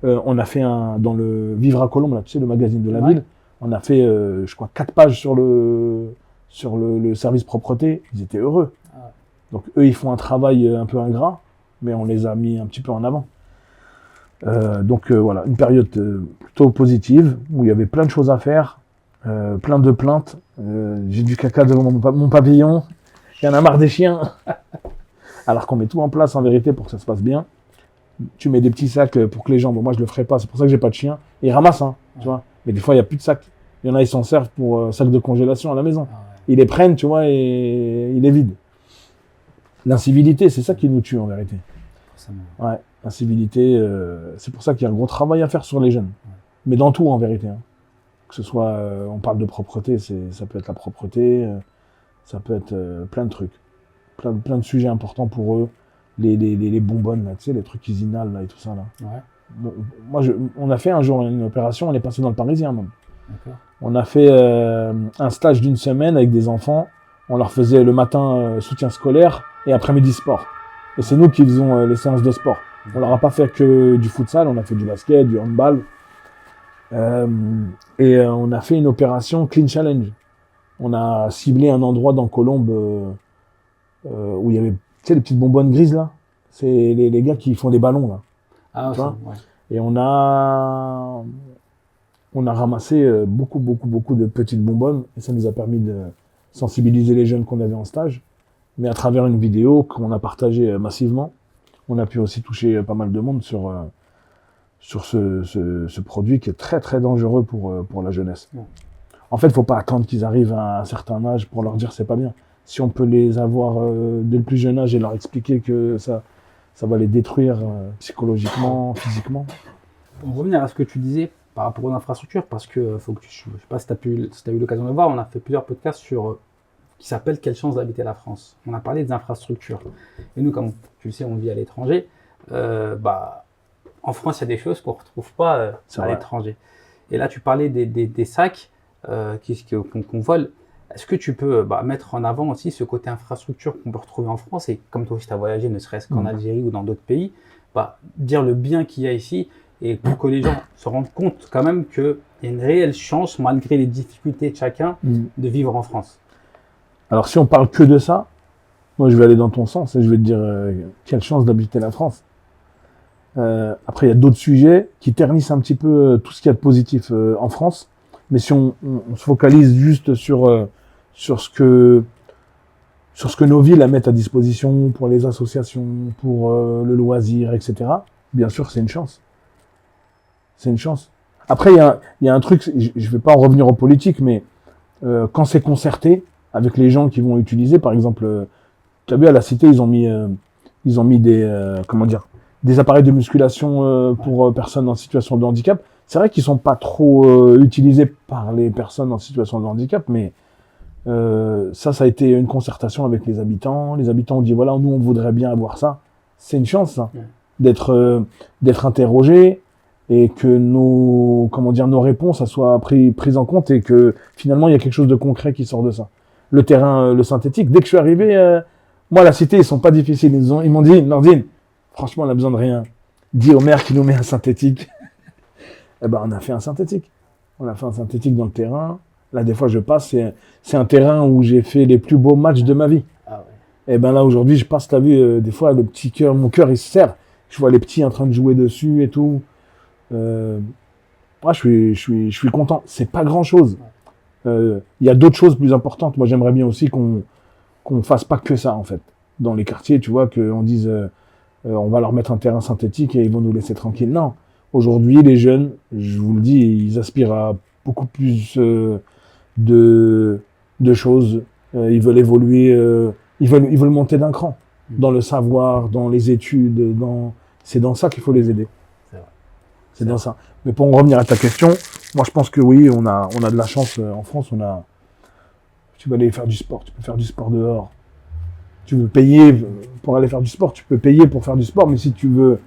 On a fait dans le Vivre à Colombes, là, tu sais, le magazine de la ville. On a fait, je crois, 4 pages sur le service propreté. Ils étaient heureux. Ah. Donc, eux, ils font un travail un peu ingrat, mais on les a mis un petit peu en avant. Donc, voilà, une période plutôt positive, où il y avait plein de choses à faire, plein de plaintes. J'ai du caca devant mon pavillon. Il y en a marre des chiens. Alors qu'on met tout en place, en vérité, pour que ça se passe bien. Tu mets des petits sacs pour que les gens... Bon, moi, je le ferai pas. C'est pour ça que j'ai pas de chien. Et ils ramassent, hein, tu vois. Mais des fois, il y a plus de sacs. Il y en a, ils s'en servent pour sacs de congélation à la maison. Ils les prennent, tu vois, et ils les vident. L'incivilité, c'est ça qui nous tue, en vérité. Ouais, l'incivilité, c'est pour ça qu'il y a un gros travail à faire sur les jeunes. Mais dans tout, en vérité. Hein. Que ce soit, on parle de propreté, ça peut être la propreté, ça peut être plein de trucs. Plein de sujets importants pour eux. Les bonbonnes, là, tu sais, les trucs qu'ils inhalent, là, et tout ça, là. Ouais. Bon, moi, on a fait un jour une opération, on est passé dans le Parisien, même. On a fait un stage d'une semaine avec des enfants. On leur faisait le matin soutien scolaire et après-midi sport. Et c'est nous qui faisons les séances de sport. On leur a pas fait que du futsal, on a fait du basket, du handball. On a fait une opération Clean Challenge. On a ciblé un endroit dans Colombes où il y avait, tu sais, les petites bonbonnes grises là. C'est les gars qui font des ballons là. Ah, tu vois, ouais. Et on a ramassé beaucoup de petites bonbonnes et ça nous a permis de sensibiliser les jeunes qu'on avait en stage. Mais à travers une vidéo qu'on a partagée massivement, on a pu aussi toucher pas mal de monde sur ce produit qui est très très dangereux pour la jeunesse. Ouais. En fait, il ne faut pas attendre qu'ils arrivent à un certain âge pour leur dire c'est pas bien. Si on peut les avoir dès le plus jeune âge et leur expliquer que ça va les détruire psychologiquement, physiquement. Pour revenir à ce que tu disais par rapport aux infrastructures, parce que je ne sais pas si tu as eu l'occasion de voir, on a fait plusieurs podcasts qui s'appellent Quelle chance d'habiter la France. On a parlé des infrastructures. Et nous, comme tu le sais, on vit à l'étranger. En France, il y a des choses qu'on ne retrouve pas à l'étranger. Et là, tu parlais des sacs qu'on vole. Est-ce que tu peux mettre en avant aussi ce côté infrastructure qu'on peut retrouver en France et comme toi aussi tu as voyagé, ne serait-ce qu'en Algérie ou dans d'autres pays, dire le bien qu'il y a ici et pour que les gens se rendent compte quand même qu'il y a une réelle chance, malgré les difficultés de chacun, de vivre en France. Alors si on parle que de ça, moi je vais aller dans ton sens et je vais te dire quelle chance d'habiter la France. Après il y a d'autres sujets qui ternissent un petit peu tout ce qu'il y a de positif en France, mais si on se focalise juste sur ce que nos villes mettent à disposition pour les associations, pour le loisir, etc. Bien sûr, c'est une chance. C'est une chance. Après, il y a un truc, je vais pas en revenir aux politiques, mais quand c'est concerté avec les gens qui vont utiliser, par exemple, tu as vu à la Cité, ils ont mis des appareils de musculation pour personnes en situation de handicap. C'est vrai qu'ils sont pas trop utilisés par les personnes en situation de handicap, mais ça a été une concertation avec les habitants. Les habitants ont dit voilà, nous on voudrait bien avoir ça. C'est une chance ça, d'être interrogés et que nos réponses soient prises en compte et que finalement il y a quelque chose de concret qui sort de ça. Le terrain, le synthétique. Dès que je suis arrivé, moi à la Cité ils sont pas difficiles. Ils m'ont dit Nordine, franchement on a besoin de rien. Dis au maire qui nous met un synthétique. Eh ben on a fait un synthétique. On a fait un synthétique dans le terrain. Là, des fois, je passe, c'est un terrain où j'ai fait les plus beaux matchs de ma vie. Ah ouais. Et ben là, aujourd'hui, je passe, t'as vu, des fois, mon cœur, il se serre. Je vois les petits en train de jouer dessus et tout. Moi, je suis content. C'est pas grand chose. Il y a d'autres choses plus importantes. Moi, j'aimerais bien aussi qu'on fasse pas que ça, en fait. Dans les quartiers, tu vois, qu'on dise, on va leur mettre un terrain synthétique et ils vont nous laisser tranquilles. Non. Aujourd'hui, les jeunes, je vous le dis, ils aspirent à beaucoup plus de choses. Ils veulent évoluer, ils veulent monter d'un cran. Dans le savoir, dans les études, c'est dans ça qu'il faut les aider. C'est dans ça. Mais pour en revenir à ta question, moi je pense que oui, on a de la chance en France. Tu vas aller faire du sport, tu peux faire du sport dehors. Tu veux payer pour aller faire du sport, tu peux payer pour faire du sport, mais si tu veux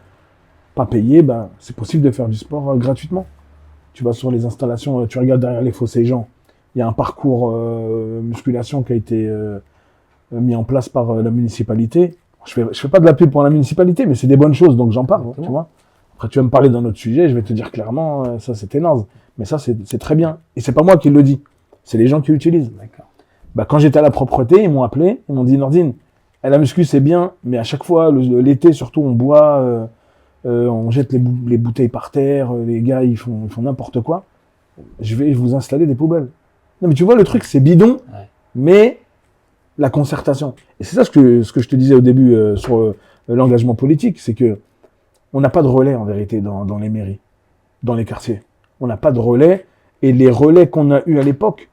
pas payer, ben c'est possible de faire du sport gratuitement. Tu vas sur les installations, tu regardes derrière les fossés Jean, il y a un parcours musculation qui a été mis en place par la municipalité. Je fais pas de la pub pour la municipalité, mais c'est des bonnes choses, donc j'en parle, tu vois. Après, tu vas me parler d'un autre sujet, je vais te dire clairement, ça c'était naze. Mais ça, c'est très bien. Et c'est pas moi qui le dis, c'est les gens qui l'utilisent. Bah, quand j'étais à la propreté, ils m'ont appelé, ils m'ont dit, Nordine, la muscu c'est bien, mais à chaque fois, l'été surtout, on boit, on jette les bouteilles par terre, les gars, ils font n'importe quoi. Je vais vous installer des poubelles. Non, mais tu vois, le truc, c'est bidon, mais la concertation. Et c'est ça ce que je te disais au début sur l'engagement politique, c'est que on n'a pas de relais en vérité dans les mairies, dans les quartiers. On n'a pas de relais, et les relais qu'on a eus à l'époque,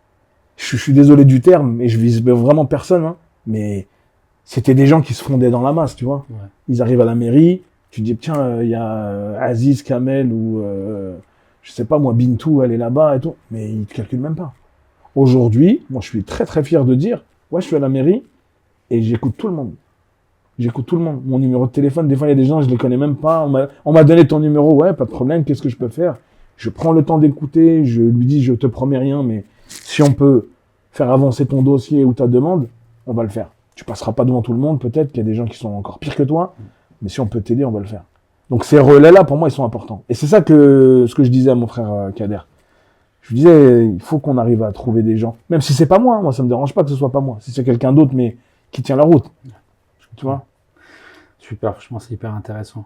je suis désolé du terme, et je vise vraiment personne, hein, mais c'était des gens qui se fondaient dans la masse, tu vois. Ils arrivent à la mairie, tu dis tiens, il y a Aziz, Kamel ou je sais pas moi, Bintou, elle est là-bas et tout, mais ils te calculent même pas. Aujourd'hui, moi je suis très très fier de dire, ouais, je suis à la mairie et j'écoute tout le monde. J'écoute tout le monde. Mon numéro de téléphone, des fois il y a des gens, je les connais même pas. On m'a donné ton numéro, ouais, pas de problème, qu'est-ce que je peux faire? Je prends le temps d'écouter, je lui dis, je te promets rien, mais si on peut faire avancer ton dossier ou ta demande, on va le faire. Tu passeras pas devant tout le monde, peut-être qu'il y a des gens qui sont encore pires que toi, mais si on peut t'aider, on va le faire. Donc ces relais-là, pour moi, ils sont importants. Et c'est ça ce que je disais à mon frère Kader. Je lui disais, il faut qu'on arrive à trouver des gens, même si c'est pas moi, moi ça me dérange pas que ce soit pas moi, si c'est quelqu'un d'autre, mais qui tient la route. Tu vois? Super, franchement, c'est hyper intéressant.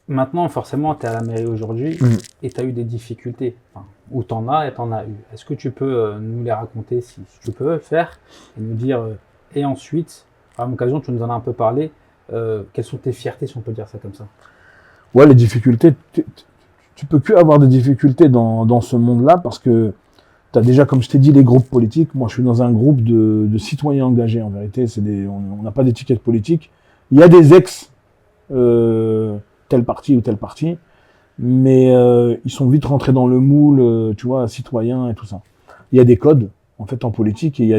Maintenant, forcément, tu es à la mairie aujourd'hui et tu as eu des difficultés. Enfin, ou tu en as et tu en as eu. Est-ce que tu peux nous les raconter, si tu peux le faire, et nous dire, et ensuite, à l'occasion, tu nous en as un peu parlé, quelles sont tes fiertés, si on peut dire ça comme ça? Ouais, les difficultés, tu peux que avoir des difficultés dans ce monde-là parce que tu as déjà, comme je t'ai dit, les groupes politiques. Moi, je suis dans un groupe de citoyens engagés, en vérité. On n'a pas d'étiquette politique. Il y a des tel parti ou tel parti, mais ils sont vite rentrés dans le moule, tu vois, citoyen et tout ça. Il y a des codes, en fait, en politique, et il y a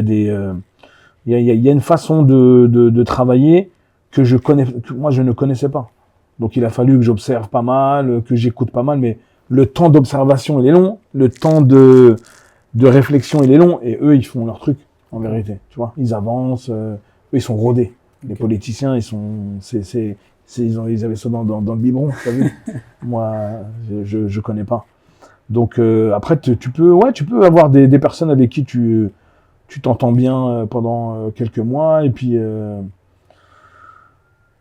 il y a une façon de travailler que moi, je ne connaissais pas. Donc, il a fallu que j'observe pas mal, que j'écoute pas mal, mais le temps d'observation, il est long, le temps de réflexion, il est long, et eux, ils font leur truc, en vérité, tu vois. Ils avancent, eux, ils sont rodés. Les politiciens, ils avaient ça dans le biberon, t'as vu. Moi, je connais pas. Donc, après, tu peux avoir des personnes avec qui tu t'entends bien pendant quelques mois, et puis,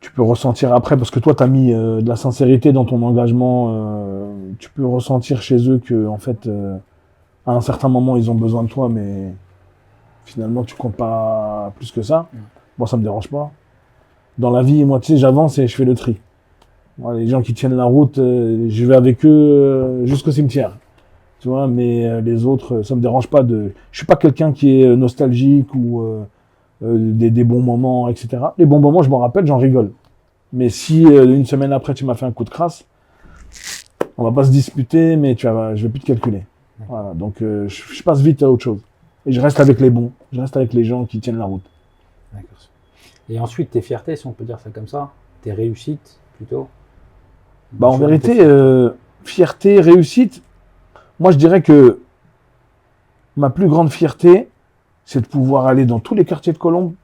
tu peux ressentir après, parce que toi, tu as mis de la sincérité dans ton engagement, tu peux ressentir chez eux que, en fait, à un certain moment, ils ont besoin de toi, mais finalement, tu comptes pas plus que ça. Moi, ça me dérange pas. Dans la vie, moi, tu sais, j'avance et je fais le tri. Moi, les gens qui tiennent la route, je vais avec eux jusqu'au cimetière. Tu vois, mais les autres, ça me dérange pas je suis pas quelqu'un qui est nostalgique ou des bons moments, etc. Les bons moments, je m'en rappelle, j'en rigole. Mais si une semaine après, tu m'as fait un coup de crasse, on va pas se disputer, mais je vais plus te calculer. Voilà, donc je passe vite à autre chose. Et je reste avec les bons, je reste avec les gens qui tiennent la route. D'accord. Et ensuite, tes fiertés, si on peut dire ça comme ça, tes réussites, plutôt? Bah, en vérité, fierté, réussite, moi je dirais que ma plus grande fierté, c'est de pouvoir aller dans tous les quartiers de Colombes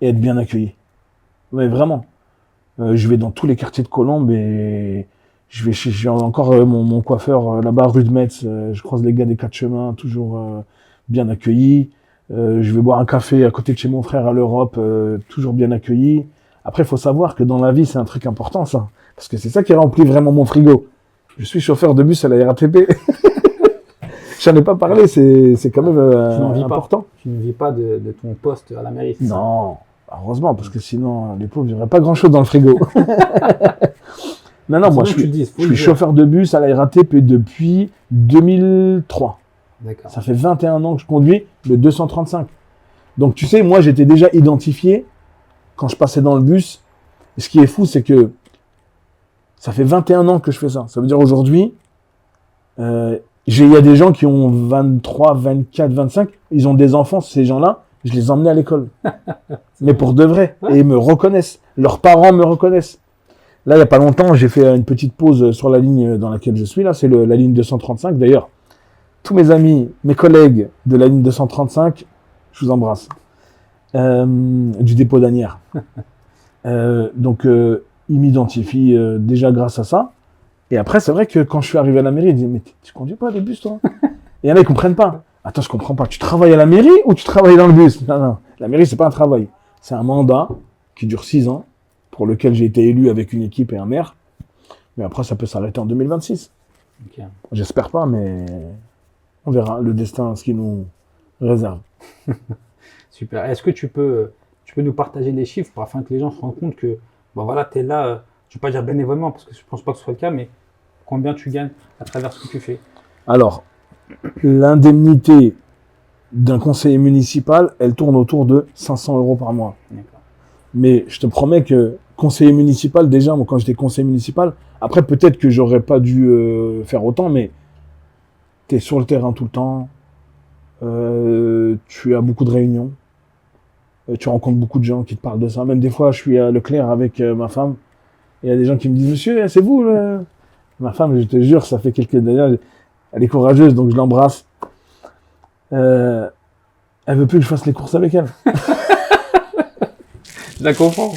et être bien accueilli. Mais vraiment. Je vais dans tous les quartiers de Colombes et j'ai encore mon coiffeur là-bas, rue de Metz. Je croise les gars des 4 chemins, toujours bien accueillis. Je vais boire un café à côté de chez mon frère à l'Europe, toujours bien accueilli. Après, il faut savoir que dans la vie, c'est un truc important, ça. Parce que c'est ça qui remplit vraiment mon frigo. Je suis chauffeur de bus à la RATP. Je J'en ai pas parlé, c'est quand même Tu n'en vis pas. important. Tu ne vis pas de ton poste à la mairie, c'est ça? Non, heureusement, parce que sinon, les pauvres, il n'y aurait pas grand-chose dans le frigo. Non, moi, C'est bien que tu le dises, faut je le suis dire. chauffeur de bus à la RATP depuis 2003. D'accord. Ça fait 21 ans que je conduis le 235. Donc, tu sais, moi, j'étais déjà identifié quand je passais dans le bus. Et ce qui est fou, c'est que ça fait 21 ans que je fais ça. Ça veut dire aujourd'hui, il y a des gens qui ont 23, 24, 25. Ils ont des enfants, ces gens-là. Je les emmenais à l'école. Mais pour de vrai. Et ils me reconnaissent. Leurs parents me reconnaissent. Là, il n'y a pas longtemps, j'ai fait une petite pause sur la ligne dans laquelle je suis. Là, c'est la ligne 235. D'ailleurs, tous mes amis, mes collègues de la ligne 235, je vous embrasse. Du dépôt d'Anières. Donc, ils m'identifient déjà grâce à ça. Et après, c'est vrai que quand je suis arrivé à la mairie, ils disent « Mais tu conduis pas des bus, toi ?» Et il y en a, ils comprennent pas. « Attends, je comprends pas. Tu travailles à la mairie ou tu travailles dans le bus ?» Non, non. La mairie, c'est pas un travail. C'est un mandat qui dure 6 ans, pour lequel j'ai été élu avec une équipe et un maire. Mais après, ça peut s'arrêter en 2026. Ok. J'espère pas, mais on verra le destin, ce qu'il nous réserve. Super. Est-ce que tu peux nous partager des chiffres afin que les gens se rendent compte que, bon voilà, tu es là, je ne vais pas dire bénévolement parce que je ne pense pas que ce soit le cas, mais combien tu gagnes à travers ce que tu fais? Alors, l'indemnité d'un conseiller municipal, elle tourne autour de 500 € par mois. D'accord. Mais je te promets que conseiller municipal, déjà, moi, quand j'étais conseiller municipal, après, peut-être que j'aurais pas dû faire autant, mais tu es sur le terrain tout le temps, tu as beaucoup de réunions, tu rencontres beaucoup de gens qui te parlent de ça. Même des fois, je suis à Leclerc avec ma femme, et il y a des gens qui me disent « Monsieur, c'est vous le... » Ma femme, je te jure, ça fait quelques années, elle est courageuse, donc je l'embrasse. Elle veut plus que je fasse les courses avec elle. Je la comprends.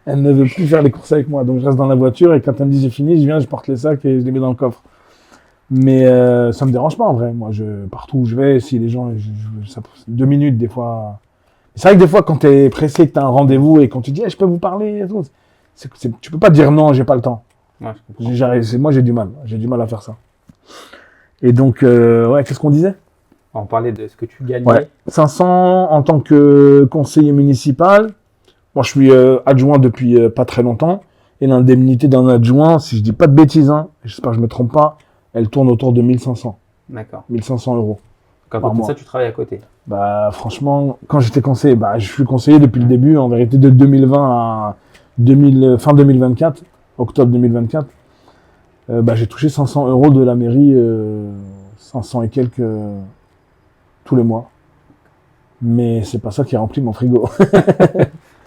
Elle ne veut plus faire les courses avec moi. Donc je reste dans la voiture et quand elle me dit j'ai fini, je viens, je porte les sacs et je les mets dans le coffre. Mais ça me dérange pas en vrai. Moi, partout où je vais, si les gens, ça 2 minutes des fois. C'est vrai que des fois, quand tu es pressé, que tu as un rendez-vous et qu'on te dit je peux vous parler, et tout, tu peux pas dire non, j'ai pas le temps. Ouais, je comprends. Moi, j'ai du mal. J'ai du mal à faire ça. Et donc, ouais, qu'est-ce qu'on disait? On parlait de ce que tu gagnais. Ouais. 500 en tant que conseiller municipal. Moi, je suis adjoint depuis pas très longtemps. Et l'indemnité d'un adjoint, si je dis pas de bêtises, hein, j'espère que je me trompe pas, elle tourne autour de 1500. D'accord. 1500 €. Donc à Par côté de mois. ça, tu travailles à côté. Bah, franchement, quand j'étais conseiller, je suis conseiller depuis le début, en vérité, de 2020 à fin 2024, octobre 2024. J'ai touché 500 € de la mairie, 500 et quelques tous les mois. Mais c'est pas ça qui remplit mon frigo.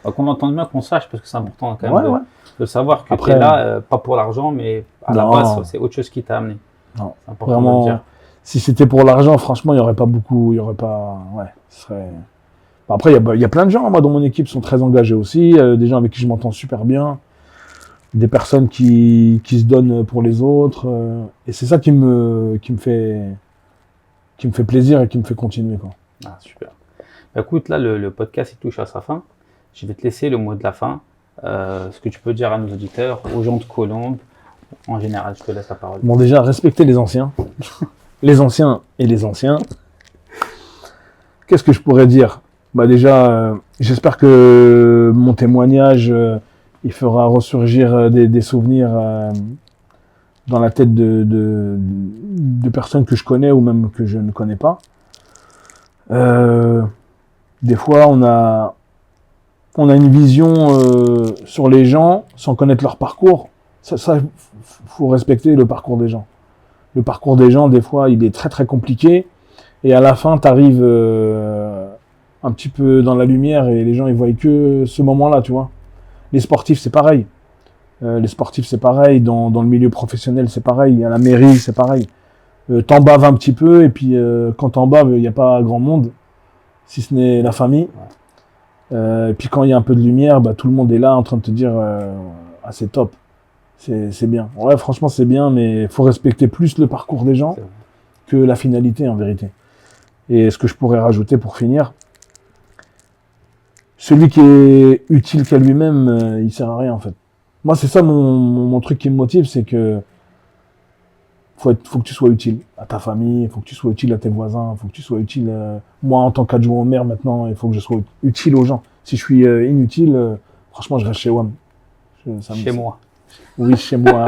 Qu'on entende bien, qu'on sache, parce que c'est important quand même Ouais, ouais. de savoir que tu Après, es là, pas pour l'argent, mais à la Non. base, c'est autre chose qui t'a amené. Non, C'est important de le vraiment, dire. si c'était pour l'argent, franchement, il y aurait pas beaucoup, il y aurait pas, ouais, ce serait. Après, il y a plein de gens, moi, dans mon équipe, sont très engagés aussi, des gens avec qui je m'entends super bien, des personnes qui se donnent pour les autres, et c'est ça qui me fait plaisir et qui me fait continuer, quoi. Ah, super. Bah, écoute, là, le podcast, il touche à sa fin. Je vais te laisser le mot de la fin. Ce que tu peux dire à nos auditeurs, aux gens de Colombes, en général, je te laisse la parole. Bon, déjà, respecter les anciens. Les anciens et les anciens. Qu'est-ce que je pourrais dire? Déjà, j'espère que mon témoignage, il fera ressurgir des souvenirs dans la tête de personnes que je connais ou même que je ne connais pas. Des fois, on a une vision sur les gens sans connaître leur parcours. Ça, faut respecter le parcours des gens. Le parcours des gens, des fois, il est très très compliqué. Et à la fin, tu arrives un petit peu dans la lumière et les gens, ils voient que ce moment-là, tu vois. Les sportifs, c'est pareil. Les sportifs, c'est pareil. Dans le milieu professionnel, c'est pareil. À la mairie, c'est pareil. T'en baves un petit peu et puis quand t'en baves, il n'y a pas grand monde, si ce n'est la famille. Et puis quand il y a un peu de lumière, tout le monde est là en train de te dire ah, c'est top. C'est bien. Ouais, franchement, c'est bien, mais il faut respecter plus le parcours des gens que la finalité, en vérité. Et ce que je pourrais rajouter pour finir, celui qui est utile qu'à lui-même, il sert à rien, en fait. Moi, c'est ça mon truc qui me motive, c'est que faut que tu sois utile à ta famille, il faut que tu sois utile à tes voisins, il faut que tu sois utile. Moi, en tant qu'adjoint au maire maintenant, il faut que je sois utile aux gens. Si je suis inutile, franchement, je reste chez WAM. Chez moi. Oui, chez moi.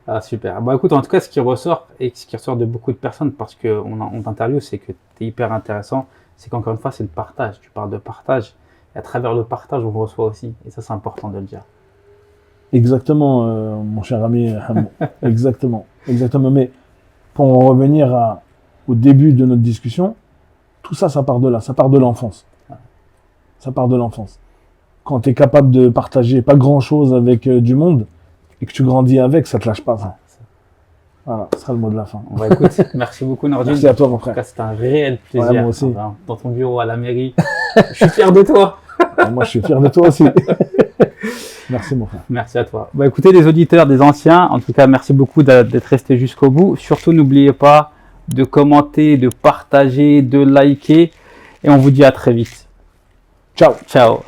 Ah, super. Bon, écoute, en tout cas, ce qui ressort et ce qui ressort de beaucoup de personnes, parce qu'on t'interviewe, c'est que tu es hyper intéressant, c'est qu'encore une fois, c'est le partage. Tu parles de partage. Et à travers le partage, on reçoit aussi. Et ça, c'est important de le dire. Exactement, mon cher ami Hamou. Exactement. Exactement. Mais pour en revenir au début de notre discussion, tout ça, ça part de là. Ça part de l'enfance. Ça part de l'enfance. Quand tu es capable de partager pas grand-chose avec du monde et que tu grandis avec, ça te lâche pas. Ça. Voilà, ce sera le mot de la fin. Bah, écoute, merci beaucoup, Nordine. Merci à toi, mon frère. En tout cas, c'était un réel plaisir. Ouais, moi aussi. Dans ton bureau à la mairie. Je suis fier de toi. Et moi, je suis fier de toi aussi. Merci, mon frère. Merci à toi. Bah, écoutez, les auditeurs, des anciens, en tout cas, merci beaucoup d'être restés jusqu'au bout. Surtout, n'oubliez pas de commenter, de partager, de liker. Et on vous dit à très vite. Ciao. Ciao.